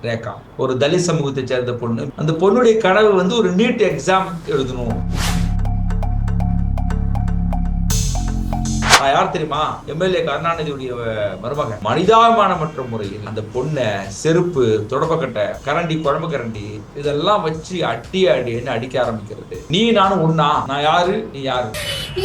ரேகா ஒரு தலித் சமூகத்தை சேர்ந்த பொண்ணு. அந்த பொண்ணுடைய கனவு வந்து ஒரு நீட் எக்ஸாம் எழுதணும். நான் யார் தெரியுமா? எம்எல்ஏ கருணாநிதியுடைய மருமகன். மனிதாபிமானமற்ற முறையில் அந்த பொண்ணை செருப்பு, தொடப்பக்கட்டை, கரண்டி, குழம்பு கரண்டி இதெல்லாம் வச்சு அடின்னு அடிக்க ஆரம்பிக்கிறது. நீ நானும் ஒண்ணா? நான் யாரு, நீ யாரு?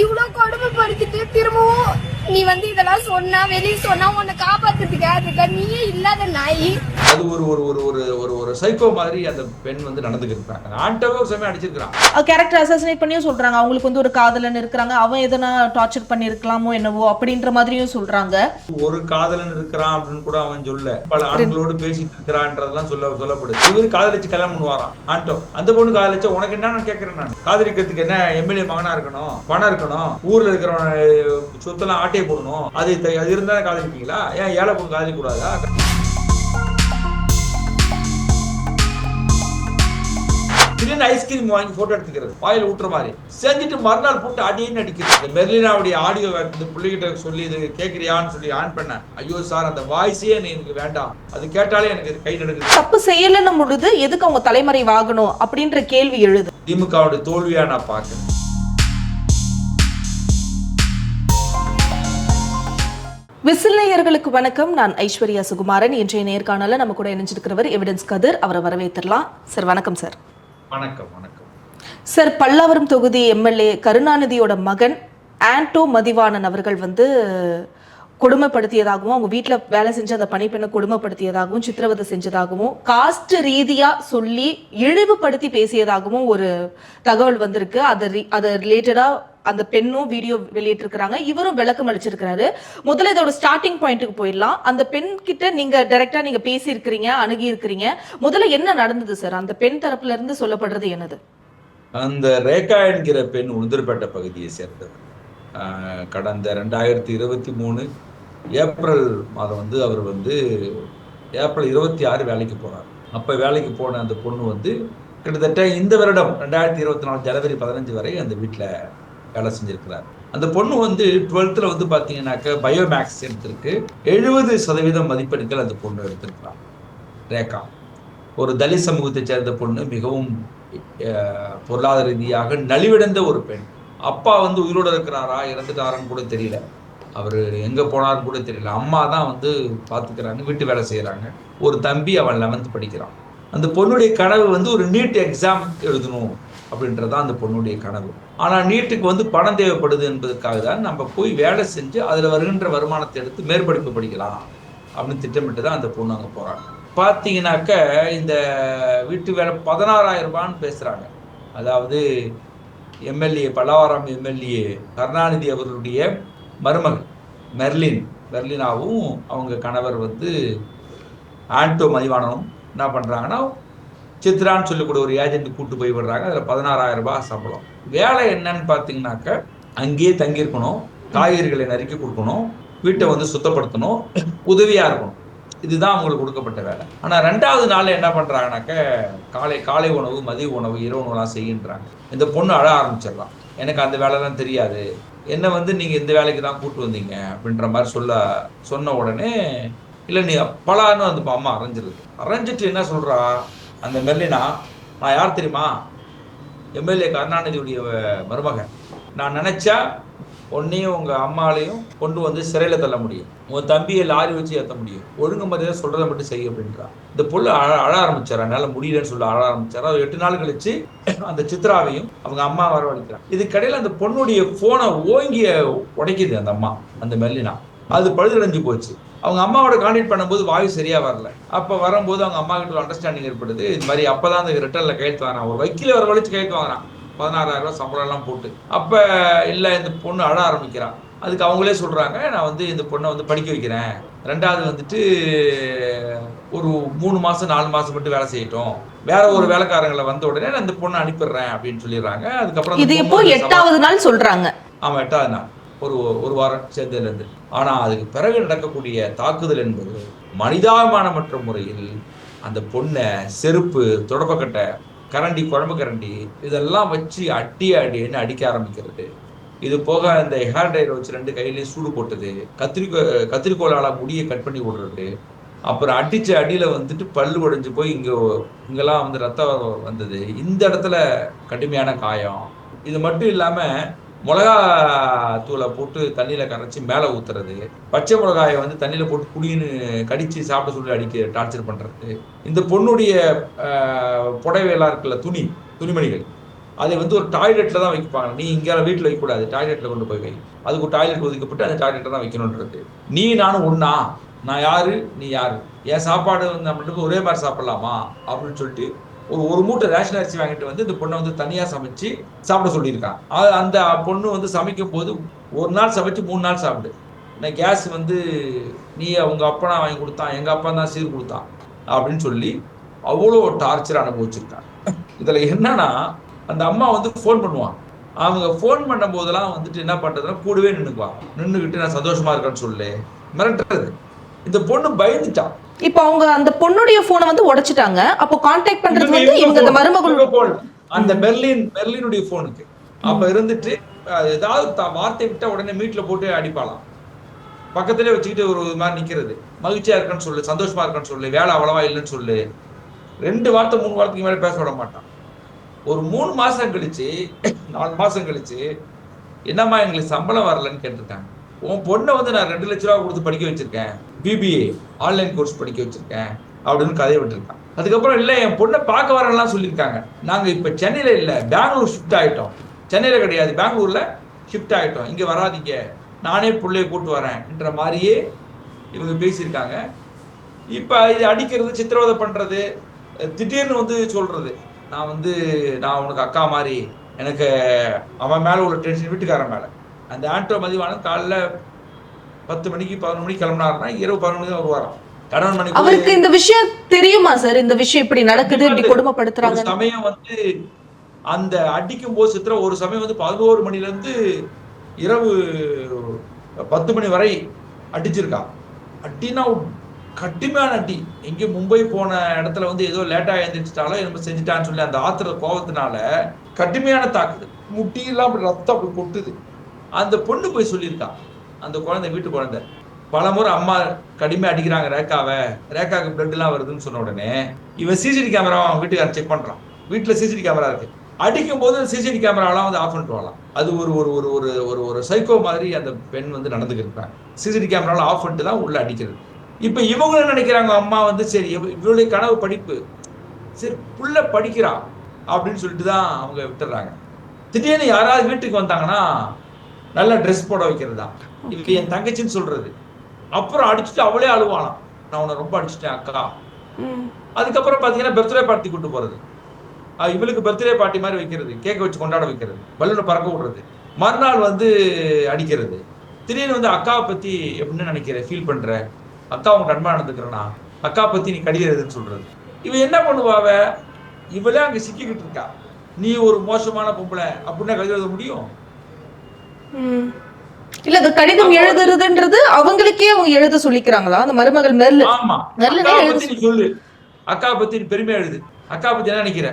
இவ்வளவு கொடுமைப்படுத்திட்டு திரும்பவும் நீ இதெல்லாம் சொன்னா வெளியே சொன்னா உன்னை காப்பாத்துறதுக்காக இருக்க. நீயே இல்லாத நாய். அது ஒரு ஒரு ஒரு ஒரு ஒரு ஒரு சைக்கோ மாதிரி அந்த பெண் நடந்துக்கிட்டாங்க. ஆண்டவே ஒரு சமயம் அடிச்சிருக்கான். கேரக்டர் அசாசினேட் பண்ணியும் சொல்றாங்க. அவங்களுக்கு ஒரு காதலன் இருக்கிறாங்க, அவன் எதனா டார்ச்சர் பண்ணி இருக்கலாமோ என்னவோ அப்படின்ற மாதிரியும் சொல்றாங்க. ஒரு காதலன் இருக்கிறான் அப்படின்னு கூட அவன் சொல்ல, பல ஆண்களோடு பேசிட்டு இருக்கிறான்றதெல்லாம் சொல்லப்படுது. இவரு காதலிச்சு கல்யாணம் பண்ணுவாராம் ஆண்டோ. அந்த பொண்ணு காதலிச்சா உனக்கு என்ன கேட்கிறேன் நான்? காதலிக்கிறதுக்கு என்ன எம்எல்ஏ மகனா இருக்கணும், பணம் இருக்கணும், ஊர்ல இருக்கிறவன் சொத்தெல்லாம் ஆட்டையை போடணும், அது இருந்தா காதலிப்பீங்களா? ஏன் ஏழை பொண்ணு காதலிக்க கூடாதா? ஐஸ்கிரீம் வாங்கி போட்டோ எடுத்துக்கிறது, வாயில ஊட்டுற மாதிரி செஞ்சுட்டு மறுநாள் போட்டு அடின்னு அடிக்கிறது. மெர்லினாவுடைய ஆடியோ இந்த பிள்ளைகிட்ட சொல்லி இது கேட்கிறியான்னு சொல்லி ஆன் பண்ண, ஐயோ சார் அந்த வாய்ஸே எனக்கு வேண்டாம், அது கேட்டாலே எனக்கு கை நடுக்குது. தப்பு செய்யலன்னு பொழுது எதுக்கு அவங்க தலைமறைவாகணும் அப்படின்ற கேள்வி எழுது. திமுகவுடைய தோல்வியா நான் பார்க்கிறேன். விசில் நேயர்களுக்கு வணக்கம். நான் ஐஸ்வர்யா சுகுமாரன். இன்றைய நேர்காணல நம்ம கூட இணைஞ்சிருக்கிறவர் எவிடன்ஸ் கதிர். அவரை வரவேற்றலாம். சார் வணக்கம். சார் வணக்கம். வணக்கம் சார். பல்லாவரம் தொகுதி எம்எல்ஏ கருணாநிதியோட மகன் ஆண்டோ மதிவாணன் அவர்கள் கொடுமைப்படுத்தியதாகவும், அவங்க வீட்டில் வேலை செஞ்ச அந்த பணிப்பெண்ணை கொடுமைப்படுத்தியதாகவும், சித்திரவதை செஞ்சதாகவும், காஸ்ட் ரீதியா சொல்லி இழிவுபடுத்தி பேசியதாகவும் ஒரு தகவல் வந்திருக்கு. அதை ரிலேட்டடா அந்த பெண்ணும் வீடியோ வெளியிட்டிருக்கிறாங்க, இவரும் விளக்கம் அளிச்சிருக்கிறாரு. முதல்ல இதோட ஸ்டார்டிங் பாயிண்ட்டுக்கு போயிடலாம். அந்த பெண் கிட்ட நீங்க டைரக்டா நீங்க பேசி இருக்கிறீங்க, அணுகி இருக்கிறீங்க. முதல்ல என்ன நடந்தது சார்? அந்த பெண் தரப்புல இருந்து சொல்லப்படுறது என்னது? அந்த ரேகா என்கிற பெண் உளுந்தூர்பேட்டை பகுதியை சேர்ந்தவர். கடந்த 2023 ஏப்ரல் மாதம் அவர் ஏப்ரல் 26 வேலைக்கு போறார். அப்ப வேலைக்கு போன அந்த பொண்ணு கிட்டத்தட்ட இந்த வருடம் 2024 ஜனவரி 15 வரை அந்த வீட்டில் வேலை செஞ்சிருக்கிறார். அந்த பொண்ணு 12th பார்த்தீங்கன்னாக்க பயோமேக்ஸ் எடுத்திருக்கு. 70% மதிப்பெண்கள் அந்த பொண்ணு எடுத்திருக்கிறார். ரேகா ஒரு தலித் சமூகத்தை சேர்ந்த பொண்ணு, மிகவும் பொருளாதார ரீதியாக நலிவடைந்த ஒரு பெண். அப்பா உயிரோடு இருக்கிறாரா இறந்துட்டாரான்னு கூட தெரியல, அவர் எங்க போனாருன்னு கூட தெரியல. அம்மா தான் பார்த்துக்கிறாங்க, வீட்டு வேலை செய்யறாங்க. ஒரு தம்பி, அவன் 11th படிக்கிறான். அந்த பொண்ணுடைய கனவு ஒரு நீட் எக்ஸாம் எழுதணும் அப்படின்றதான் அந்த பொண்ணுடைய கனவு. ஆனா நீட்டுக்கு பணம் தேவைப்படுது என்பதற்காக தான் நம்ம போய் வேலை செஞ்சு அதுல வருகின்ற வருமானத்தை எடுத்து மேற்படிப்பு படிக்கலாம் அப்படின்னு திட்டமிட்டு தான் அந்த பொண்ணு அங்க போறாங்க. பார்த்தீங்கன்னாக்க இந்த வீட்டு வேலை 16,000 ரூபான்னு பேசுறாங்க. அதாவது எம்எல்ஏ பல்லாவரம் எம்எல்ஏ கருணாநிதி அவர்களுடைய மருமகள் மெர்லினாவும் அவங்க கணவர் ஆண்டோ மதிவாணனும் என்ன பண்றாங்கன்னா, சித்ரான்னு சொல்லக்கூடிய ஒரு ஏஜென்ட் கூட்டு போய் விடுறாங்க. அதில் 16,000 ரூபாய் சம்பளம். வேலை என்னன்னு பார்த்தீங்கன்னாக்க, அங்கேயே தங்கியிருக்கணும், காய்கறிகளை நறுக்கி கொடுக்கணும், வீட்டை சுத்தப்படுத்தணும், உதவியா இருக்கணும். இதுதான் அவங்களுக்கு கொடுக்கப்பட்ட வேலை. ஆனா 2வது நாள் என்ன பண்றாங்கனாக்க, காலை உணவு, மதிய உணவு, இரவு உணவுலாம் செய்கின்றாங்க. இந்த பொண்ணு அழ ஆரம்பிச்சிடலாம். எனக்கு அந்த வேலைலாம் தெரியாது, என்ன நீங்க இந்த வேலைக்கு தான் கூட்டு வந்தீங்க அப்படின்ற மாதிரி சொன்ன உடனே, இல்லை நீ பலான்னு அம்மா அரைஞ்சிட்டு என்ன சொல்றா அந்த மெர்லினா, நான் யார் தெரியுமா? எம்எல்ஏ கருணாநிதியுடைய மருமகன். நான் நினைச்சா உன்னையும் உங்க அம்மாலையும் கொண்டு சிறையில தள்ள முடியும், உன் தம்பியை லாரி வச்சு ஏற்ற முடியும், ஒழுங்கு மரியாதை சொல்றதை மட்டும் செய்ய அப்படின்றா. இந்த பொண்ணு அழ ஆரம்பிச்சாரா, என்னால முடியலன்னு சொல்ல அழ ஆரம்பிச்சாரா. 8 நாள் கழிச்சு அந்த சித்ராவையும் அவங்க அம்மா வரவழைக்கிறாங்க. இதுக்கடையில அந்த பொண்ணுடைய போனை ஓங்கிய உடைக்குது அந்த அம்மா, அந்த மெர்லினா. அது பழுதடைஞ்சு போச்சு. அவங்க அம்மாவோட கான்டாக்ட் பண்ணும்போது வாய்ஸ் சரியா வரல. அப்ப வரும்போது அவங்க அம்மா கிட்ட அண்டர்ஸ்டாண்டிங் ஏற்படுது. இது மாதிரி அப்பதான் அந்த ரிட்டர்ன்ல கையெழுத்து வாங்கினான், ஒரு வக்கீல வரவழைச்சு கையெழுத்து வாங்கினான், 16,000 ரூபாய் சம்பளம் எல்லாம் போட்டு. அப்ப இல்ல, இந்த பொண்ணு அழ ஆரம்பிக்கிறான். அதுக்கு அவங்களே சொல்றாங்க, நான் இந்த பொண்ணை படிக்க வைக்கிறேன், 2வது ஒரு 3 மாசம் 4 மாசம் மட்டும் வேலை செய்யட்டும், வேற ஒரு வேலைக்காரங்களை வந்த உடனே நான் இந்த பொண்ணை அனுப்பிடுறேன் அப்படின்னு சொல்லிடுறாங்க. அதுக்கப்புறம் இது இப்போ 8வது நாள் சொல்றாங்க. ஆமா, 8வது நாள், ஒரு வாரம் சேர்ந்ததுல இருந்து. ஆனா அதுக்கு பிறகு நடக்கக்கூடிய தாக்குதல் என்பது மனிதாபிமானமற்ற முறையில் அந்த பொண்ணை செருப்பு, தொடப்பக்கட்டை, கரண்டி, குழம்பு கரண்டி இதெல்லாம் வச்சு அடின்னு அடிக்க ஆரம்பிக்கிறது. இது போக இந்த ஹேர் டையரை வச்சு 2 கையிலையும் சூடு போட்டது, கத்திரிக்கோளால முடியை கட் பண்ணி விடுறது, அப்புறம் அடிச்ச அடியில வந்துட்டு பல்லு உடைஞ்சு போய் இங்கெல்லாம் வந்து ரத்தம் வந்தது. இந்த இடத்துல கடுமையான காயம். இது மட்டும் இல்லாம மிளகா தூளை போட்டு தண்ணியில கரைச்சி மேல ஊத்துறது, பச்சை மிளகாயை வந்து தண்ணியில போட்டு குடின்னு கடிச்சு சாப்பிட சொல்லி அடிக்க டார்ச்சர் பண்றது. இந்த பொண்ணுடைய புடவையெல்லாம் இருக்குல்ல, துணிமணிகள், அதை வந்து ஒரு டாய்லெட்ல தான் வைப்பாங்க. நீ இங்க வீட்டுல வைக்கக்கூடாது, டாய்லெட்ல கொண்டு போய் வை. அதுக்கு ஒரு டாய்லெட் ஒதுக்கப்பட்டு அந்த டாய்லெட்ல தான் வைக்கணும்ன்றது. நீ நானும் ஒண்ணா, நான் யாரு நீ யாரு, என் சாப்பாடு வந்து நம்மளுக்கு ஒரே மாதிரி சாப்பிடலாமா அப்படின்னு சொல்லிட்டு ஒரு மூட்டை ரேஷன் அரிசி வாங்கிட்டு வந்து இந்த பொண்ணை வந்து தனியா சமைச்சு சாப்பிட சொல்லியிருக்கான். அந்த பொண்ணு வந்து சமைக்கும் போது ஒரு நாள் சமைச்சு 3 நாள் சாப்பிடு. நான் கேஸ் வந்து நீ அவங்க அப்பனா வாங்கி கொடுத்தான், எங்க அப்பா தான் சீர் கொடுத்தான் அப்படின்னு சொல்லி அவ்வளோ டார்ச்சர் அனுபவிச்சிருக்காங்க. இதுல என்னன்னா, அந்த அம்மா வந்து ஃபோன் பண்ணுவாங்க. அவங்க ஃபோன் பண்ணும் போதெல்லாம் வந்துட்டு என்ன பண்றதுன்னா கூடவே நின்றுக்கிட்டு நான் சந்தோஷமா இருக்கேன்னு சொல்லு மிரட்டுறது. இந்த பொண்ணு பயந்துட்டான். இப்போ அவங்க அந்த பொண்ணுடைய போனை வந்து உடைச்சிட்டாங்க. அப்போ கான்டாக்ட் பண்றது வந்து இவங்க அந்த மருமகள் அந்த மெர்லினுடைய போனுக்கு அப்ப இருந்துட்டு ஏதாவது வார்த்தை விட்டா உடனே மீட்ல போட்டு அடிப்பாளாம். பக்கத்திலே வச்சுக்கிட்டு ஒரு மாதிரி நிக்கிறது. மகிழ்ச்சியா இருக்கன்னு சொல்லு, சந்தோஷமா இருக்கன்னு சொல்லு, வேலை அவ்வளவா இல்லைன்னு சொல்லு. 2 வார்த்தை 3 வாரத்துக்கு மேல பேச விட மாட்டான். ஒரு 3 மாசம் கழிச்சு 4 மாசம் கழிச்சு என்னம்மா எங்களுக்கு சம்பளம் வரலன்னு கேட்டிருக்காங்க. உன் பொண்ணை வந்து நான் 2 லட்ச ரூபா கொடுத்து படிக்க வச்சிருக்கேன், பிபிஏ ஆன்லைன் கோர்ஸ் படிக்க வச்சிருக்கேன் அப்படின்னு கதையை விட்டுருக்கான். அதுக்கப்புறம் இல்லை என் பொண்ணை பார்க்க வரலாம் சொல்லியிருக்காங்க. நாங்க இப்ப சென்னையில இல்லை, பெங்களூர் ஷிஃப்ட் ஆயிட்டோம். சென்னையில கிடையாது, பெங்களூர்ல ஷிஃப்ட் ஆயிட்டோம், இங்க வராதிங்க, நானே பிள்ளைய கூட்டு வரேன்ற மாதிரியே இவங்க பேசியிருக்காங்க. இப்ப இது அடிக்கிறது, சித்திரவதை பண்றது, திடீர்னு வந்து சொல்றது நான் உனக்கு அக்கா மாதிரி, எனக்கு அவன் மேல உள்ள டென்ஷன் வீட்டுக்காரன் மேல. அந்த ஆண்டோ மதிவானன் காலைல 10 மணிக்கு 11 மணிக்கு கிளம்பினாருன்னா இரவு 11 மணிக்கு தான் வருவாராம். கணவன் மணிக்கு அவருக்கு இந்த விஷயம் தெரியுமா சார்? இந்த விஷயம் இப்படி நடக்குது, இப்படி கொடுமைப்படுத்துறாங்க. சமயம் வந்து அந்த அடிக்கும் போது சித்திர ஒரு சமயம் வந்து 11 மணில இருந்து இரவு 10 மணி வரை அடிச்சிருக்கா. அடினா கடுமையான அடி. எங்க மும்பை போன இடத்துல வந்து ஏதோ லேட்டா எழுந்திரிச்சிட்டாலோ என்ன செஞ்சுட்டான்னு சொல்லி அந்த ஆத்திர கோபத்தினால கடுமையான தாக்குது. முட்டியெல்லாம் அப்படி ரத்தம் அப்படி கொட்டுது. அந்த பொண்ணு போய் சொல்லியிருக்கா, அந்த குழந்தை, வீட்டு குழந்தை, பலமுறை அம்மா கடுமையா அடிக்கிறாங்க ரேக்காவுக்கு பிளட் எல்லாம் வருதுன்னு சொன்ன உடனே இவன் சிசிடி கேமரா வீட்டுக்காரன் செக் பண்றான். வீட்டுல சிசிடி கேமரா இருக்கு. அடிக்கும் போது சிசிடி கேமராலாம் வந்து ஆஃப் பண்ணிட்டு வரலாம். அது ஒரு ஒரு ஒரு ஒரு ஒரு ஒரு சைக்கோ மாதிரி அந்த பெண் வந்து நடந்துக்கிட்டு சிசிடி கேமரால ஆஃப் பண்ணிட்டு தான் உள்ள அடிக்கிறது. இப்ப இவங்க என்ன நினைக்கிறாங்க, அம்மா வந்து சரி இவளுடைய கனவு படிப்பு, சரி புள்ள படிக்கிறா அப்படின்னு சொல்லிட்டு தான் அவங்க விட்டுறாங்க. திடீர்னு யாராவது வீட்டுக்கு வந்தாங்கன்னா நல்லா ட்ரெஸ் போட வைக்கிறதா, இப்ப என் தங்கச்சின்னு சொல்றது. அப்புறம் அடிச்சுட்டு அவளே அழுவாளாம், நான் உன்னை ரொம்ப அடிச்சுட்டேன் அக்கா. அதுக்கப்புறம் பாத்தீங்கன்னா பர்த்டே பார்ட்டி கூட்டு போறது, இவளுக்கு பர்த்டே பார்ட்டி மாதிரி வைக்கிறது, கேக்க வச்சு கொண்டாட வைக்கிறது, பலூனை பறக்க விடுறது, மறுநாள் வந்து அடிக்கிறது. திடீர்னு வந்து அக்காவை பத்தி எப்படின்னு நினைக்கிற, ஃபீல் பண்ற, அக்கா உங்க நண்பா நடந்துக்கிறனா, அக்கா பத்தி நீ கடிக்கிறதுன்னு சொல்றது. இவ என்ன பண்ணுவாவ, இவளே அங்க சிக்கிக்கிட்டு இருக்கா, நீ ஒரு மோசமான பொம்பளை அப்படின்னா கடிதம் எழுத முடியும்? இல்ல அது கடிதம் எழுதுறதுன்றது அவங்களுக்கே அவங்க எழுத சொல்லிக்கிறாங்களா அந்த மருமகள் மெர்லின்? ஆமா, அக்கா பத்தி நீ சொல்லு, அக்கா பத்தி நீ பெருமையா எழுது, அக்கா பத்தி என்ன நினைக்கிற,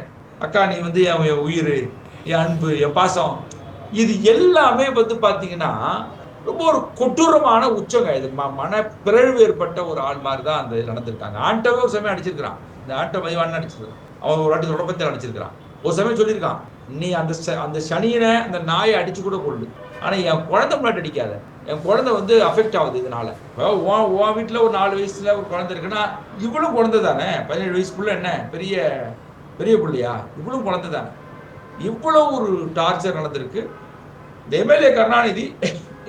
அக்கா நீ வந்து என் உயிர், என் அன்பு, என் பாசம். இது எல்லாமே வந்து பாத்தீங்கன்னா ரொம்ப ஒரு கொடூரமான உச்சங்க. இது மன பிறழ்வு ஏற்பட்ட ஒரு ஆள் மாதிரி தான் அந்த நடந்திருக்காங்க. ஆண்டோவே ஒரு சமயம் அடிச்சிருக்கான், இந்த ஆண்டோ மதிவான அடிச்சிருக்கான், அவன் ஒரு வாட்டி தொடப்பத்தில் அடிச்சிருக்கான். ஒரு சமயம் சொல்லியிருக்கான், நீ அந்த சனியனை அந்த நாயை அடிச்சு கூட கொள்ளு, ஆனா என் குழந்தை முன்னாடி அடிக்காத, என் குழந்தை வந்து அஃபெக்ட் ஆகுது இதனால. உன் வீட்டுல ஒரு 4 வயசுல ஒரு குழந்தை இருக்குன்னா இவளும் குழந்தை தானே, 17 வயசுக்குள்ள என்ன பெரிய பெரிய பிள்ளையா, இவளும் குழந்தை தானே. இவ்வளவு ஒரு டார்ச்சர் நடந்திருக்கு. இந்த எம்எல்ஏ கருணாநிதி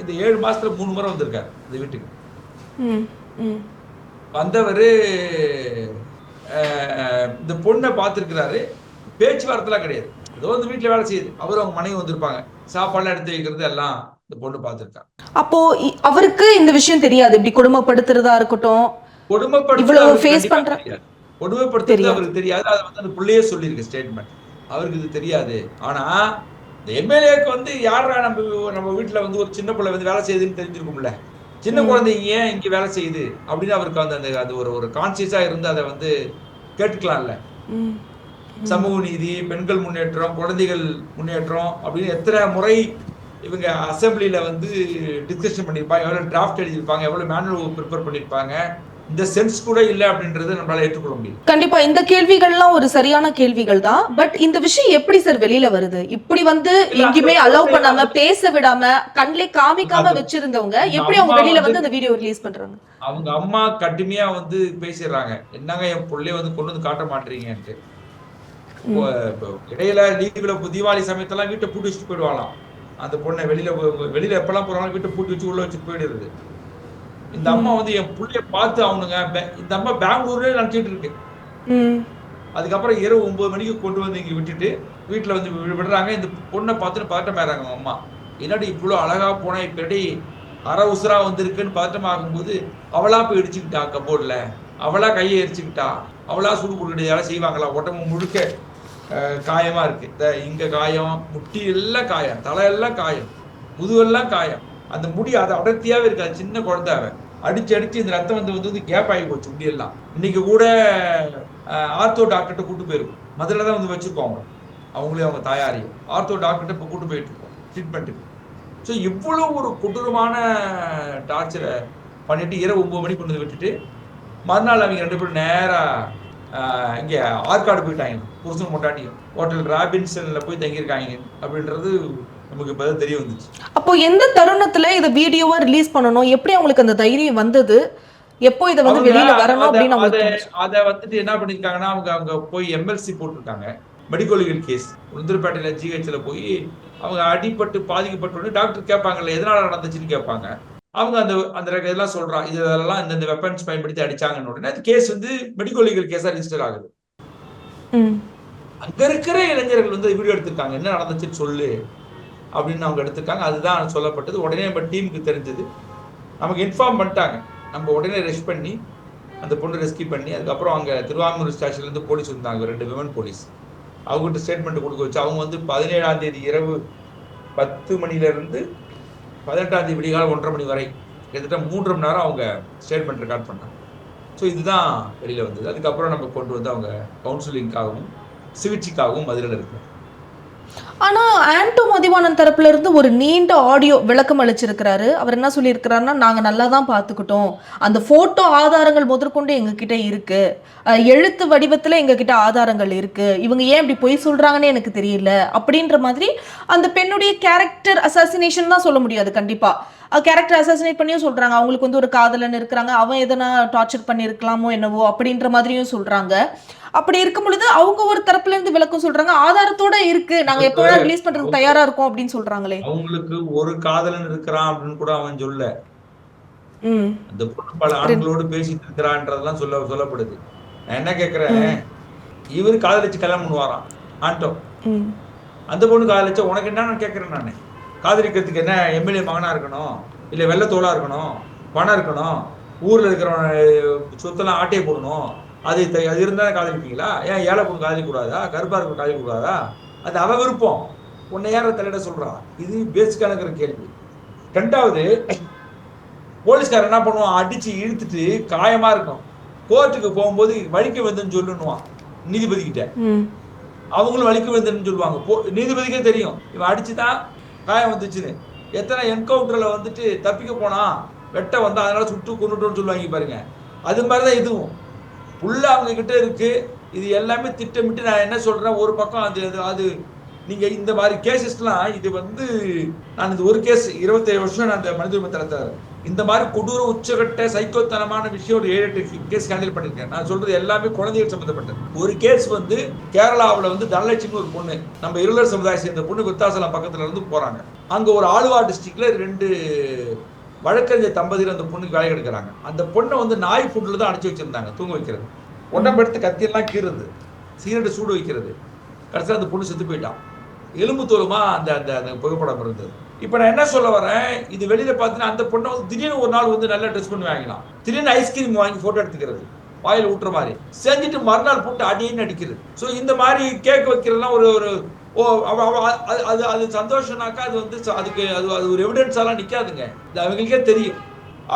இந்த 7 மாசத்துல 3 முறை வந்திருக்காரு இந்த வீட்டுக்கு. வந்தவரு இந்த பொண்ணை பார்த்திருக்கிறாரு, பேச்சுவார்த்தைலாம் கிடையாது, ஏதோ இந்த வீட்டுல வேலை செய்யுது, அவரும் அவங்க மனைவி வந்திருப்பாங்க, சாப்பாடுலாம் எடுத்து வைக்கிறது எல்லாம் இந்த பொண்ணு பார்த்திருக்காங்க. அவருக்கு இந்த விஷயம் தெரியாது, இப்படி கொடுமைப்படுத்துறதா இருக்கட்டும், கொடுமைப்படுத்துறது அவருக்கு தெரியாது. அதை வந்து அந்த பிள்ளையே சொல்லியிருக்கு ஸ்டேட்மெண்ட், அவருக்கு இது தெரியாது. ஆனா இந்த எம்எல்ஏக்கு வந்து யாரா நம்ம வீட்டுல வந்து ஒரு சின்ன பிள்ளை வந்து வேலை செய்யுதுன்னு தெரிஞ்சிருக்கும்ல, சின்ன குழந்தை ஏன் இங்க வேலை செய்யுது அப்படின்னு அவருக்கு வந்து அந்த அது ஒரு கான்சியஸா இருந்து அதை வந்து கேட்டுக்கலாம்ல. சமூக நீதி, பெண்கள் முன்னேற்றம், குழந்தைகள் முன்னேற்றம் அப்படின்னு எத்தனை முறை இவங்க அசம்பிளில வந்து டிஸ்கஷன் பண்ணியிருப்பாங்க, எவ்வளவு டிராஃப்ட் எழுதியிருப்பாங்க, எவ்வளவு மேனுவல் ப்ரிப்பேர் பண்ணியிருப்பாங்க, இந்த சென்ஸ் கூட இல்லை அப்படின்றது நம்மளால ஏற்றுக்கொள்ள முடியும். கண்டிப்பா இந்த கேள்விகள்லாம் ஒரு சரியான கேள்விகள் தான். பட் இந்த விஷயம் எப்படி சார் வெளியில வருது? இப்படி வந்து எங்கேயுமே அலோவ் பண்ணாம, பேச விடாம, கண்ணிலே காமிக்காம வச்சிருந்தவங்க எப்படி அவங்க வெளியில வந்து அந்த வீடியோ ரிலீஸ் பண்றாங்க? அவங்க அம்மா கடுமையா வந்து பேசிடுறாங்க, என்னங்க என் பிள்ளைய வந்து கொண்டு வந்து காட்ட மாட்டீங்கன்ட்டு. இடையில லீவ்ல தீபாவளி சமயத்தெல்லாம் வீட்டை பூட்டி வச்சுட்டு போயிடுவாங்களாம். அந்த பொண்ணை வெளியில எப்பெல்லாம் போறாங்க வீட்டை பூட்டி வச்சு உள்ள வச்சுட்டு போயிடுறது. இந்த அம்மா வந்து என் பிள்ளைய பார்த்து அவனுங்க, இந்த அம்மா பெங்களூர்லயே நினைச்சிட்டு இருக்கு. அதுக்கப்புறம் இரவு 9 மணிக்கு கொண்டு வந்து இங்க விட்டுட்டு வீட்டுல வந்து விடுறாங்க. இந்த பொண்ணை பார்த்துட்டு பதட்டமாயிறாங்க அவங்க அம்மா. என்னடி இவ்வளவு அழகா போனா இப்படி அரை உசுரா வந்திருக்குன்னு பதட்டம் ஆகும்போது அவளா போய் இடிச்சுக்கிட்டா கபோர்ட்ல, அவளா கையை எரிச்சுக்கிட்டா, அவளா சுடு கொடுக்கிட்டு யாரும் செய்வாங்களா? உடம்பு முழுக்க காயமா இருக்கு. இங்க காயம், முட்டி எல்லாம் காயம், தலையெல்லாம் காயம், முதுவெல்லாம் காயம். அந்த முடி அது அடர்த்தியாவே இருக்காது. சின்ன குழந்தை அவன் அடிச்சு இந்த ரத்தம் வந்து கேப் ஆகி போச்சு முடியெல்லாம். இன்னைக்கு கூட ஆர்த்தோ டாக்டர்கிட்ட கூட்டு போயிருக்கும். மதுரையில தான் வந்து வச்சிருக்கோம் அவங்களே அவங்க தாயாரையும். ஆர்த்தோ டாக்டர்கிட்ட இப்போ கூட்டு போயிட்டு இருக்கோம் ட்ரீட்மெண்ட்டுக்கு. ஸோ இவ்வளவு ஒரு கொடூரமான டார்ச்சரை பண்ணிட்டு இரவு 9 மணிக்கு கொண்டு வந்து விட்டுட்டு மறுநாள் அவங்க 2 பேரும் நேரா இங்கே ஆற்காடு போயிட்டாங்க. புருஷன் மொட்டாட்டியும் ஹோட்டல் ராபின்சன்ல போய் தங்கியிருக்காங்க அப்படின்றது நமக்கு இப்போ தெரிய வந்துச்சு. அப்போ எந்த தருணத்துல இதை வீடியோவா ரிலீஸ் பண்ணணும், எப்படி அவங்களுக்கு அந்த தைரியம் வந்தது, எப்போ இதை வந்து வெளியில வரணும் அப்படின்னு அதை வந்துட்டு என்ன பண்ணிருக்காங்கன்னா அவங்க போய் எம்எல்சி போட்டிருக்காங்க. மெடிக்கல் லீகல் கேஸ் உளுந்தூர்பேட்டையில ஜிஹெச்ல போய் அவங்க அடிபட்டு பாதிக்கப்பட்டு டாக்டர் கேட்பாங்கல்ல எதனால நடந்துச்சுன்னு கேட்பாங்க. அவங்க அந்த இதெல்லாம் சொல்றாங்க, இதெல்லாம் இந்த வெப்பன்ஸ் பயன்படுத்தி அடிச்சாங்கன்னு உடனே அந்த கேஸ் வந்து மெடிக்கல் லீகல் கேஸா ரிஜிஸ்டர் ஆகுது. அங்க இருக்கிற இளைஞர்கள் வந்து வீடியோ எடுத்திருக்காங்க, என்ன நடந்துச்சுன்னு சொல்லு அப்படின்னு அவங்க எடுத்திருக்காங்க. அதுதான் சொல்லப்பட்டது. உடனே நம்ம டீமுக்கு தெரிஞ்சது, நமக்கு இன்ஃபார்ம் பண்ணிட்டாங்க. நம்ம உடனே ரெஸ்ட் பண்ணி அந்த பொண்ணு ரெஸ்கியூ பண்ணி அதுக்கப்புறம் அங்கே திருவாரூர் ஸ்டேஷன்லேருந்து போலீஸ் வந்தாங்க, 2 விமன் போலீஸ். அவங்ககிட்ட ஸ்டேட்மெண்ட் கொடுக்க வச்சு அவங்க வந்து 17ஆம் தேதி இரவு 10 மணிலேருந்து 18ஆம் தேதி விடிகால 1:30 மணி வரை கிட்டத்தட்ட 3 மணி நேரம் அவங்க ஸ்டேட்மெண்ட் ரெக்கார்ட் பண்ணாங்க. ஸோ இதுதான் வெளியில் வந்தது. அதுக்கப்புறம் நம்ம கொண்டு வந்து அவங்க கவுன்சிலிங்காகவும் சிகிச்சைக்காகவும் மதுரையில் இருக்கிறோம். ஆனா ஆண்டோ மதிவாணன் தரப்புல இருந்து ஒரு நீண்ட ஆடியோ விளக்கம் அளிச்சிருக்கிறாரு. அவர் என்ன சொல்லியிருக்கிறாருன்னா, நாங்க நல்லா தான் பார்த்துக்கிட்டோம், அந்த போட்டோ ஆதாரங்கள் முதற்கொண்டு எங்க கிட்ட இருக்கு, எழுத்து வடிவத்துல எங்க கிட்ட ஆதாரங்கள் இருக்கு, இவங்க ஏன் இப்படி பொய் சொல்றாங்கன்னு எனக்கு தெரியல அப்படின்ற மாதிரி அந்த பெண்ணுடைய கேரக்டர் அசாசினேஷன் தான் சொல்ல முடியாது. கண்டிப்பா கேரக்டர் அசாசினேட் பண்ணியும் சொல்றாங்க. அவங்களுக்கு வந்து ஒரு காதலன் இருக்கிறாங்க, அவன் எதனா டார்ச்சர் பண்ணியிருக்கலாமோ என்னவோ அப்படின்ற மாதிரியும் சொல்றாங்க. அப்படி இருக்கும் பொழுது அவங்க ஒரு தரப்புல இருந்து விளக்கம் சொல்றாங்க, ஆதாரத்தோட இருக்கு, நாங்க எப்ப ரிலீஸ் பண்றதுக்கு தயாரா இருக்கோம் அப்படின்னு சொல்றாங்களே. அவங்களுக்கு ஒரு காதலன் இருக்கிறான் அப்படின்னு கூட அவன் சொல்ல, அந்த பொண்ணு பல ஆண்களோடு பேசிட்டு இருக்கிறான்றதெல்லாம் சொல்லப்படுது. நான் என்ன கேட்கிறேன், இவரு காதலிச்சு கல்யாணம் பண்ணுவாராம் ஆண்டோ, அந்த பொண்ணு காதலிச்சா உனக்கு என்னன்னு கேட்கிறேன் நானு. காதலிக்கிறதுக்கு என்ன எம்எல்ஏ மகனா இருக்கணும், இல்ல வெள்ளத்தோளா இருக்கணும், பணம் இருக்கணும், ஊர்ல இருக்கிறவன் சொத்தெல்லாம் ஆட்டையை போடணும், அது இருந்தாலும் காதலிப்பீங்களா? ஏன் ஏழை பொண்ணு காதலிக்க கூடாதா, கருப்பா இருக்க காதலிக்க கூடாதா? அது அவ விருப்பம், உன்னை யார தலையிட சொல்றான்? இது பேசிக்கான கேள்வி. 2வது, போலீஸ்காரன் என்ன பண்ணுவான், அடிச்சு இழுத்துட்டு காயமா இருக்கும், கோர்ட்டுக்கு போகும்போது வலிக்கு வந்துன்னு சொல்லுவான் நீதிபதி கிட்ட. அவங்களும் வலிக்கு வந்துன்னு சொல்லுவாங்க. நீதிபதிக்கே தெரியும் இவன் அடிச்சுதான் காயம் வந்துச்சுன்னு. எத்தனை என்கவுண்டர்ல வந்துட்டு தப்பிக்க போனா வெட்ட வந்தா அதனால சுட்டு கொண்டுட்டோன்னு சொல்லுவாங்க பாருங்க. அது மாதிரிதான் இதுவும் உள்ள அவங்க கிட்ட இருக்கு. இது எல்லாமே திட்டமிட்டு நான் என்ன சொல்றேன், ஒரு பக்கம் அது நீங்க இந்த மாதிரி கேசஸ்லாம், இது வந்து நான் இந்த ஒரு கேஸ் 27 வருஷம் நான் அந்த மனித உரிமை தரத்தார் இந்த மாதிரி கொடூர உச்சகட்ட சைக்கோத்தனமான விஷயம் ஒரு 7-8 கேஸ் ஹேண்டில் பண்ணிருக்கேன். நான் சொல்றது எல்லாமே குழந்தைகள் சம்பந்தப்பட்டது. ஒரு கேஸ் வந்து கேரளாவில் வந்து தனலட்சுமி ஒரு பொண்ணு, நம்ம இருளர் சமுதாயம் சேர்ந்த பொண்ணு விருத்தாசலம் பக்கத்துல இருந்து போறாங்க. அங்க ஒரு ஆலுவா டிஸ்ட்ரிக்ட்ல 2 வழக்கறிஞர் தம்பதியில் அந்த பொண்ணுக்கு வேலை எடுக்கிறாங்க. அந்த பொண்ணை வந்து நாய் ஃபுட்ல தான் அடைச்சி வச்சிருந்தாங்க, தூங்க வைக்கிறது, உடம்பெடுத்து கத்தியெல்லாம் கீறுறது, சிகரெட்டு சூடு வைக்கிறது. கடைசியில் அந்த பொண்ணு செத்து போயிட்டான். எலும்பு தோலுமா அந்த அந்த புகைப்படம் இருந்தது. இப்போ நான் என்ன சொல்ல வரேன், இது வெளியில பார்த்தீங்கன்னா அந்த பொண்ணை வந்து திடீர்னு ஒரு நாள் வந்து நல்லா ட்ரெஸ் பண்ணி வாங்கலாம், திடீர்னு ஐஸ்கிரீம் வாங்கி போட்டோ எடுத்துக்கிறது, வாயில் ஊட்டுற மாதிரி செஞ்சுட்டு மறுநாள் போட்டு அடின்னு அடிக்கிறது. ஸோ இந்த மாதிரி கேக் வைக்கிறதுலாம் ஒரு அது சந்தோஷம்னாக்கா அது வந்து அதுக்கு அது ஒரு எவிடன்ஸாலாம் நிற்காதுங்க. இது அவங்களுக்கே தெரியும்.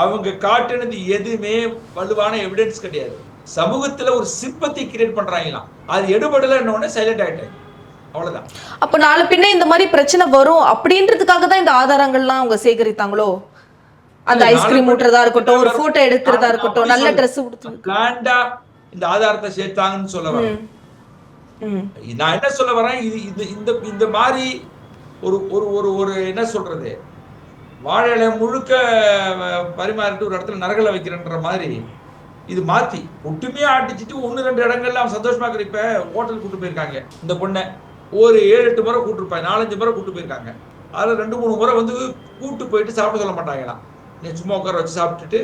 அவங்க காட்டுனது எதுவுமே வலுவான எவிடன்ஸ் கிடையாது. சமூகத்துல ஒரு சிம்பத்தி கிரியேட் பண்றாங்களாம், அது எடுபடலன்னு சைலண்ட் ஆயிட்டாங்க, அவ்வளவுதான். அப்ப நாளை பின்ன இந்த மாதிரி பிரச்சனை வரும் அப்படின்றதுக்காக தான் இந்த ஆதாரங்கள்லாம் அவங்க சேகரித்தாங்களோ? அந்த ஐஸ்கிரீம் ஊட்டுறதா இருக்கட்டும், ஒரு போட்டோ எடுக்கிறதா இருக்கட்டும், நல்ல ட்ரெஸ் பிளான்டா இந்த ஆதாரத்தை சேர்த்தாங்கன்னு சொல்ல வரேன். நான் என்ன சொல்ல வரேன், இந்த மாதிரி ஒரு ஒரு ஒரு ஒரு என்ன சொல்றது, வாழை முழுக்க பரிமாறிட்டு ஒரு இடத்துல நரகலை வைக்கிறன்ற மாதிரி இது மாத்தி ஒட்டுமையா அடிச்சுட்டு 1-2 இடங்கள்ல அவன் சந்தோஷமா இருக்கிற. இப்ப ஹோட்டல் கூட்டு போயிருக்காங்க இந்த பொண்ணை, ஒரு 7-8 முறை கூட்டிருப்பாங்க, 4-5 முறை கூட்டு போயிருக்காங்க. அதுல 2-3 முறை வந்து கூட்டு போயிட்டு சாப்பிட சொல்ல மாட்டாங்களாம். நீ சும்மா உட்கார வச்சு சாப்பிட்டுட்டு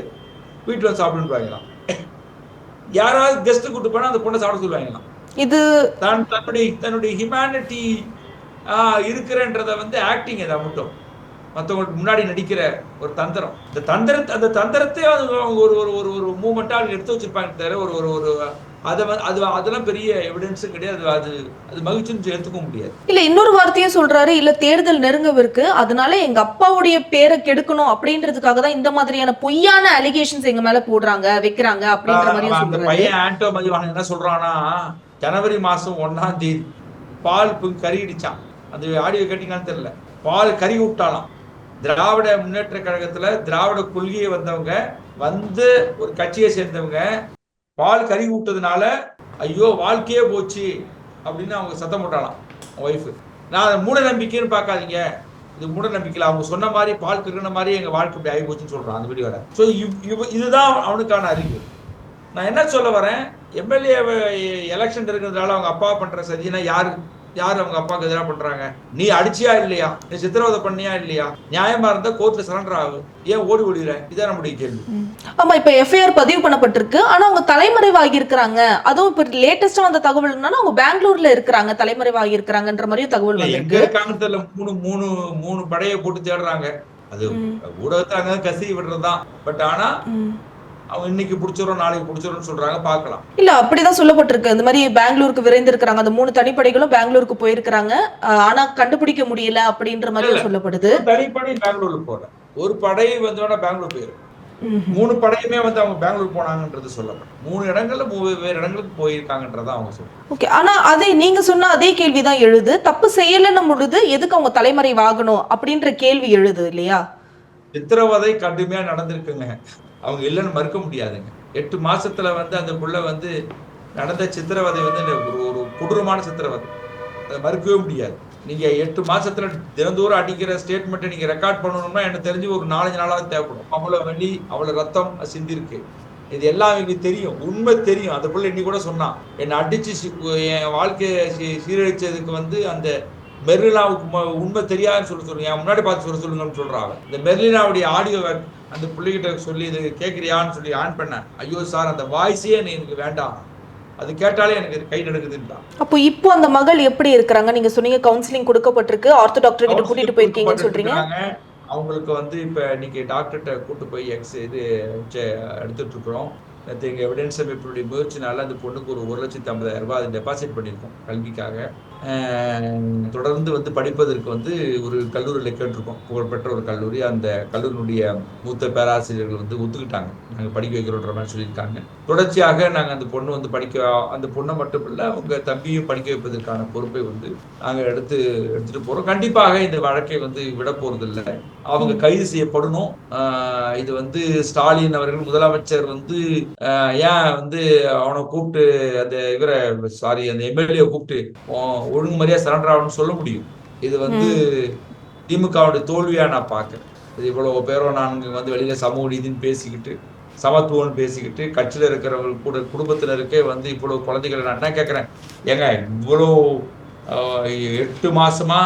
வீட்டுல வந்து சாப்பிடுவாங்களாம். யாராவது கெஸ்ட் கூட்டு போனா அந்த பொண்ணை சாப்பிட சொல்லுவாங்களாம். இது தன்னுடைய ஹியூமனிட்டி இருக்கிறன்றத வந்து ஆக்டிங் அதை மட்டும் மற்றவங்களுக்கு முன்னாடி நடிக்கிற ஒரு தந்திரம். அந்த தந்திரத்தை ஒரு ஒரு ஒரு ஒரு மூமெண்டா எடுத்து வச்சிருப்பாங்க தவிர ஒரு ஒரு ஒரு அதெல்லாம் பெரிய எவிடன்ஸும் கிடையாது. அது மகிழ்ச்சின்னு எடுத்துக்க முடியாது. இல்ல இன்னொரு வார்த்தையும் சொல்றாரு, இல்ல தேர்தல் நெருங்கவிருக்கு, அதனால எங்க அப்பாவுடைய பேரை கெடுக்கணும் அப்படின்றதுக்காக தான் இந்த மாதிரியான பொய்யான அலிகேஷன்ஸ் எங்க மேல போடுறாங்க வைக்கிறாங்க அப்படின்ற மாதிரி அந்த பையன் ஆண்டோ மதிவாணன் என்ன சொல்றான்னா, ஜனவரி மாசம் 1ஆம் தேதி பால் கறிடிச்சான். அந்த ஆடியோ கேட்டீங்கன்னு தெரியல. பால் கறி விட்டாலாம். திராவிட முன்னேற்ற கழகத்துல திராவிட கொள்கையை வந்தவங்க வந்து ஒரு கட்சியை சேர்ந்தவங்க பால் கறி விட்டதுனால ஐயோ வாழ்க்கையே போச்சு அப்படின்னு அவங்க சத்தம் போட்டாலாம் ஒய்ஃப். நான் மூட நம்பிக்கைன்னு பார்க்காதீங்க, இது மூட நம்பிக்கையில் அவங்க சொன்ன மாதிரி பால் கறின மாதிரி எங்க வாழ்க்கை இப்படி ஆகி போச்சுன்னு சொல்றான் அந்த வீடியோல. ஸோ இதுதான் அவனுக்கான அறிவு. நான் என்ன சொல்ல வரேன், எம்எல்ஏ எலெக்ஷன் இருக்கிறதுனால அவங்க அப்பா பண்ற சதினா யாரு அவங்க அப்பாவுக்கு எதிராக பண்றாங்க? நீ அடிச்சியா இல்லையா, நீ சித்திரவதை பண்ணியா இல்லையா, நியாயமா இருந்தா கோர்ட்ல சரண்டர் ஆகும், ஏன் ஓடிடுற? இதான் நம்முடைய கேள்வி. ஆமா, இப்ப எஃப்ஐஆர் பதிவு பண்ணப்பட்டிருக்கு, ஆனா அவங்க தலைமறைவாகி இருக்கிறாங்க. அதுவும் இப்ப லேட்டஸ்டா வந்த தகவல் என்னன்னா அவங்க பெங்களூர்ல இருக்கிறாங்க, தலைமறைவாகி இருக்கிறாங்கன்ற மாதிரியும் தகவல் எங்க இருக்காங்க தெரியல. மூணு படையை போட்டு தேடுறாங்க. அது ஊடகத்தை அங்க கசி விடுறதுதான். பட் ஆனா அவங்க இன்னைக்கு பிடிச்சிரும் நாளைக்கு பிடிச்சிரும் சொல்றாங்க, பார்க்கலாம். இல்ல அப்படிதான் சொல்லப்பட்டிருக்கு. இந்த மாதிரி பெங்களூருக்கு விரைந்து இருக்காங்க, அந்த 3 தனிப்படைகளும் பெங்களூருக்கு போயிருக்காங்க, ஆனா கண்டுபிடிக்க முடியல அப்படின்ற மாதிரி சொல்லப்படுது. தனிப்படை பெங்களூருக்கு போற ஒரு படை வந்தோட பெங்களூர் போயிரு. 3 படையுமே வந்து அவங்க பெங்களூர் போனாங்கன்றது சொல்லப்படும். 3 இடங்கள்ல வேறு இடங்களுக்கு போயிருக்காங்கன்றதான் அவங்க சொல்றாங்க. ஓகே, ஆனா அதே நீங்க சொன்ன அதே கேள்விதான் எழுது. தப்பு செய்யலன்னு பொழுது எதுக்கு அவங்க தலைமறைவாகணும் அப்படின்ற கேள்வி எழுது இல்லையா? சித்திரவதை கடுமையா நடந்திருக்குங்க, அவங்க இல்லைன்னு மறுக்க முடியாதுங்க. 8 மாசத்துல வந்து அந்த புள்ள வந்து நடந்த சித்திரவதை வந்து ஒரு கொடூரமான சித்திரவதை, அதை மறுக்கவே முடியாது. நீங்க 8 மாசத்துல தினந்தோறும் அடிக்கிற ஸ்டேட்மெண்ட்டை நீங்க ரெக்கார்ட் பண்ணணும்னா எனக்கு தெரிஞ்சு ஒரு 4-5 நாளாவது தேவைப்படும். அவ்வளவு வலி, அவ்வளவு ரத்தம் சிந்திருக்கு. இது எல்லாம் எங்களுக்கு தெரியும், உண்மை தெரியும். அந்த புள்ள இன்னைக்கு கூட சொன்னான், என்னை அடிச்சு என் வாழ்க்கையை சீரழிச்சதுக்கு வந்து அந்த மெர்லினாவுக்கு உண்மை தெரியாதுன்னு சொல்லுங்க, என் முன்னாடி பார்த்து சொல்லுங்கன்னு சொல்றாங்க. இந்த மெர்லினாவுடைய ஆடியோவை அந்த பிள்ளைகிட்ட சொல்லி இது கேட்குறியான்னு சொல்லி ஆன் பண்ணேன். ஐயோ சார், அந்த வாய்ஸே எனக்கு வேண்டாம், அது கேட்டாலே எனக்கு கை நடக்குதுன்றா. அப்போ இப்போ அந்த மகள் எப்படி இருக்கிறாங்க? நீங்க சொன்னீங்க கவுன்சிலிங் கொடுக்கப்பட்டிருக்கு, ஆர்த்தோ டாக்டர் கிட்ட கூட்டிட்டு போயிருக்கீங்கன்னு சொல்றீங்க. அவங்களுக்கு வந்து இப்ப இன்னைக்கு டாக்டர்கிட்ட கூட்டு போய் இது எடுத்துட்டு இருக்கிறோம். எங்க எவிடன்ஸ் அமைப்புடைய முயற்சினால அந்த பொண்ணுக்கு ஒரு 1,50,000 ரூபாய் டெபாசிட் பண்ணியிருக்கோம் கல்விக்காக. தொடர்ந்து வந்து படிப்பதற்கு வந்து ஒரு கல்லூரியில் கேட்டிருக்கோம், புகழ்பெற்ற ஒரு கல்லூரி. அந்த கல்லூரியினுடைய மூத்த பேராசிரியர்கள் வந்து ஒத்துக்கிட்டாங்க, நாங்கள் படிக்க வைக்கிறோன்ற மாதிரி சொல்லியிருக்காங்க. தொடர்ச்சியாக நாங்கள் அந்த பொண்ணு வந்து அந்த பொண்ணை மட்டும் இல்லை அவங்க தம்பியும் படிக்க வைப்பதற்கான பொறுப்பை வந்து நாங்கள் எடுத்துட்டு போகிறோம். கண்டிப்பாக இந்த வழக்கை வந்து விட போறதில்லை, அவங்க கைது செய்யப்படணும். இது வந்து ஸ்டாலின் அவர்கள் முதலமைச்சர் வந்து ஏன் வந்து அவனை கூப்பிட்டு அந்த அந்த எம்எல்ஏ கூப்பிட்டு ஒழுங்கு முறையா சரண்டர் ஆகணும்னு சொல்ல முடியும். இது வந்து திமுகவுடைய தோல்வியா நான் பார்க்கிறேன். இது இவ்வளவு பேரும் நாங்கள் வந்து வெளியில சமூக நீதினு பேசிக்கிட்டு, சமத்துவம்னு பேசிக்கிட்டு, கட்சியில இருக்கிறவங்க கூட குடும்பத்தினருக்கே வந்து இவ்வளவு குழந்தைகளை நான் என்ன கேட்கிறேன், ஏங்க இவ்வளவு 8 மாசமா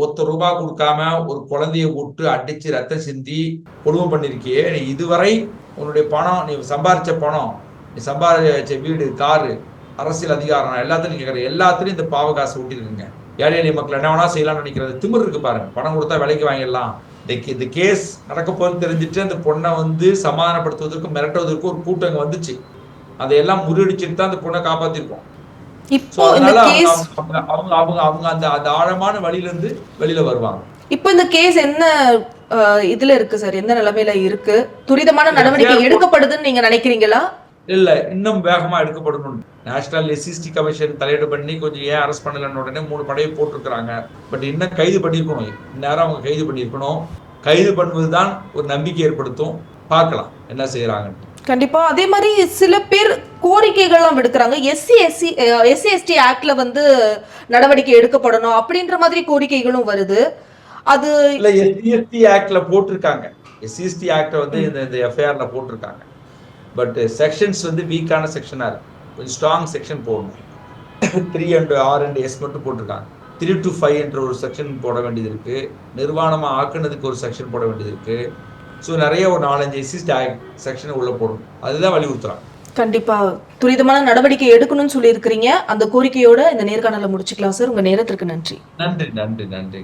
₹1 கொடுக்காம ஒரு குழந்தைய விட்டு அடிச்சு ரத்தம் சிந்தி கொடுமை பண்ணிருக்கியே, நீ இதுவரை உன்னுடைய பணம், நீ சம்பாதிச்ச பணம், நீ சம்பாதிச்ச வீடு, காரு, அரசியல் அதிகாரம் எல்லாத்தையும் கேட்கற, எல்லாத்துலயும் இந்த பாவ காசு ஊட்டிருக்குங்க. ஏழை எளிய மக்கள் என்ன வேணா செய்யலாம்னு நினைக்கிறது திமிர் இருக்கு பாருங்க. பணம் கொடுத்தா விலைக்கு வாங்கிடலாம். இந்த கேஸ் நடக்க போகுதுன்னு தெரிஞ்சுட்டு அந்த பொண்ணை வந்து சமாதானப்படுத்துவதற்கும் மிரட்டுவதற்கும் ஒரு கூட்டம் வந்துச்சு. அதையெல்லாம் முறியடிச்சுட்டு தான் அந்த பொண்ணை காப்பாத்திருக்கோம். அதனால அவங்க அந்த ஆழமான வழியில இருந்து வெளியில வருவாங்க. இப்போ இந்த கேஸ் என்ன இதுல இருக்கு சார், எந்த நிலைமையில இருக்கு? துரிதமான நடவடிக்கை எடுக்கப்படுதுன்னு நீங்க நினைக்கிறீங்களா? இல்ல, இன்னும் வேகமா எடுக்கப்படணும். நேஷனல் எஸ்சிஎஸ்டி கமிஷன் தலையீடு பண்ணி கொஞ்சம் ஏன் அரெஸ்ட் பண்ணலன்னு உடனே 3 படையை போட்டிருக்கிறாங்க. பட் இன்னும் கைது பண்ணிருக்கணும், இந்நேரம் அவங்க கைது பண்ணிருக்கணும். கைது பண்ணுவதுதான் ஒரு நம்பிக்கை ஏற்படுத்தும். பார்க்கலாம் என்ன செய்யறாங்கன்னு. கண்டிப்பா. அதே மாதிரி சில பேர் கோரிக்கைகள்லாம் விடுக்கிறாங்க. எஸ்சி/எஸ்டி ஆக்ட்ல வந்து நடவடிக்கை எடுக்கப்படணும் அப்படின்ற மாதிரி கோரிக்கைகளும் வருது. அது இல்ல, எஸ்சி/எஸ்டி ஆக்ட்ல போட்டிருக்காங்க. எஸ்சி/எஸ்டி ஆக்ட் வந்து இந்த எஃப்ஐஆர்ல போட்டிருக்காங்க. பட் செக்ஷன்ஸ் வந்து வீக்கான செக்ஷனா இருக்கு. கொஞ்சம் ஸ்ட்ராங் செக்ஷன் போடணும். 3 and R and S மட்டும் போட்டிருக்காங்க. 3 to 5 என்ற ஒரு செக்ஷன் போட வேண்டியது இருக்கு. நிர்வாணமா ஆக்குனதுக்கு ஒரு செக்ஷன் போட வேண்டியது இருக்கு. ஸோ நிறைய ஒரு 4-5 எஸ்சி செக்ஷன் உள்ள போடணும். அதுதான் வலியுறுத்துறாங்க. கண்டிப்பா துரிதமான நடவடிக்கை எடுக்கணும்னு சொல்லி இருக்கிறீங்க. அந்த கோரிக்கையோட இந்த நேர்காணலை முடிச்சுக்கலாம் சார். உங்க நேரத்திற்கு நன்றி. நன்றி.